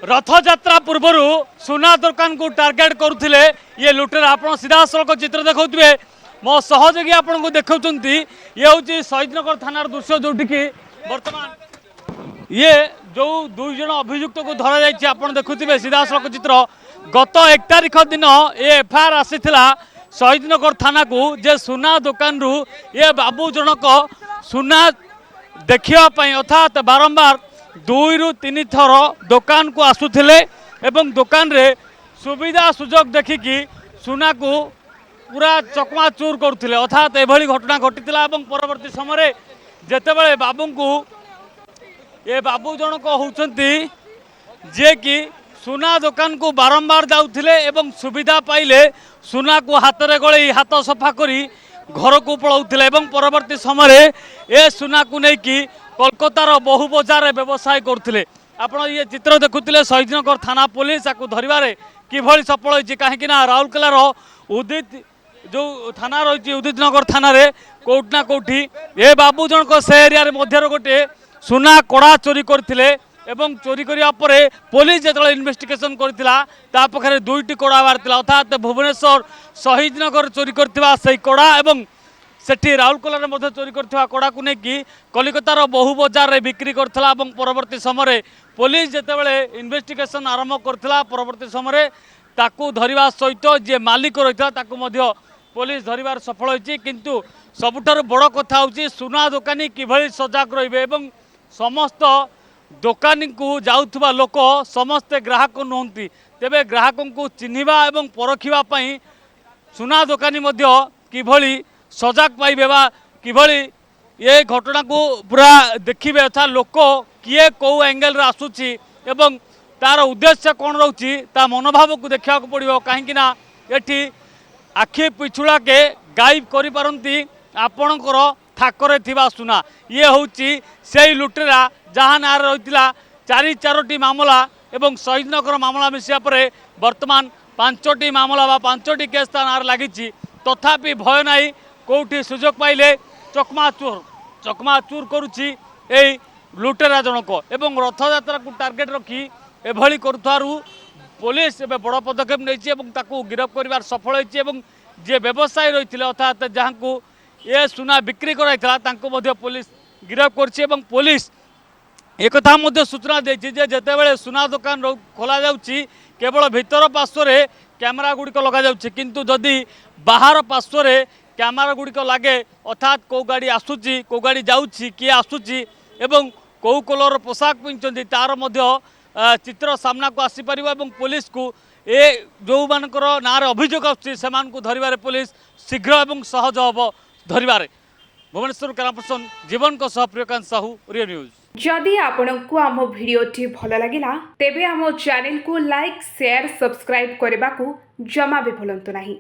रथयात्रा पूर्वर सुना दुकान को टार्गेट करुले ये लुटेरा आप सीधा सड़क चित्र देखुए मो सहयोगी आपन को देखा ये हूँ शहीदनगर थानार दृश्य जोटि बर्तमान ये जो दुई जन अभियुक्त को धरा जाइए आप देखुए सीधा सड़क चित्र गत 1 तारिख दिन ये एफआईआर आसीला शहीदनगर थाना को जे सुना दुकान रु ये बाबू जनक सुना देखापी अर्थात बारंबार 2 ରୁ 3 थर दुकान को आसुले एवं दुकान रे सुविधा सुजोग देखिकी सुना को पूरा चकमाचूर करुले अर्थात एभली घटना घटी परवर्ती समय जेतेबेले बाबू को ये बाबू जनक होउछंती जे कि सुना दुकान को बारंबार जाउथिले एवं सुविधा पाइले सुना को हाथ रे गले हाथ सफा करी घर को पलाउथिले एवं परवर्ती समय ए सुना को लेकिन कोलकातार बहु बजार व्यवसाय करते आपड़ ये चित्र देखुले शहीदनगर थाना पुलिस आपको धरवे किभली सफल होती कहीं राउरकेलार उदित जो थाना रही उदित नगर थाना कौटना कौटी ये बाबू जनक से एरिया मध्य गोटे सुना कड़ा चोरी करते एवं चोरी करने पर पुलिस जो इन्वेस्टिगेशन करता पाखे 2टी कड़ा बाहर अर्थात भुवनेश्वर शहीदनगर चोरी करथिबा से कड़ा एवं सेठी राउरकेलार मध्य चोरी करथिबा कड़ा को लेकिन कलिकतार बहु बजार बिक्री करथिला परवर्ती समय पुलिस जेतेबेले इन्वेस्टिगेशन आरंभ करथिला परवर्ती समय ताकू धरिबा सहित जे मालिक रहिता ताकू मध्य पुलिस धरिबार सफल होइछि किंतु सबुठार बड़ कथा होछि सुना दुकानी किभली सजग रहिबे एवं समस्त दुकानी को जाउथबा लोक समस्ते ग्राहक नुहंती तेबे ग्राहकों को चिन्हिबा एवं परखिबा पई सुना दुकानी मध्य किभली सजग पाइबे बा किभली ये घटना को पूरा देखिबे अर्थात लोक किए कौ एंगल रे आसुची एवं तार उद्देश्य कौन रोची ता मनोभाव को देखा पड़ो कहीं एठी आखि पिछुड़ा के गायब करि पारंती आपणकर थाकरे थिबा सुना ये होची से लुटेरा जहाँ ना रही 4टी मामला एवं शहीदनगर मामला मिसिया पर वर्तमान 5टी मामला बा 5टी केस तार लगी तथापि भय नाई कौटी सुजोग पाइले चकमाचूर करुची ए लुटेरा जनक एवं रथयात्रा को टार्गेट रखी एभली करुथारु पुलिस एवं बड़ पदक्षेप नहीं गिरफ कर सफल होती जे व्यवसायी रही अर्थात जहाँ को ये सुना बिक्री कराई पुलिस गिरफ कर पुलिस एक सूचना देती जेतेबेले सुना दुकान खोल केवल भीतर पार्श्व कैमेरा गुड़िक लग किंतु जदि बाहर पार्श्व कैमेरा गुड़िक लगे अर्थात कौ गाड़ी आसूची कौ गाड़ी जाऊँगी किए आसूची एवं कौ कलर पोशाक पिंधि तार चित्र सामना को आसीपर पुलिस को ए जो मानकर ना अभियोग आसको धरवे पुलिस शीघ्र एवं सहज हम धरवे भुवनेश्वर कैमरापर्सन जीवन को सह प्रियकांत साहू रियो न्यूज जदि आपंक आम भिडी भल लगा तेब आम चैनल को लाइक शेयर सब्सक्राइब करने को जमा भी भूलु नहीं।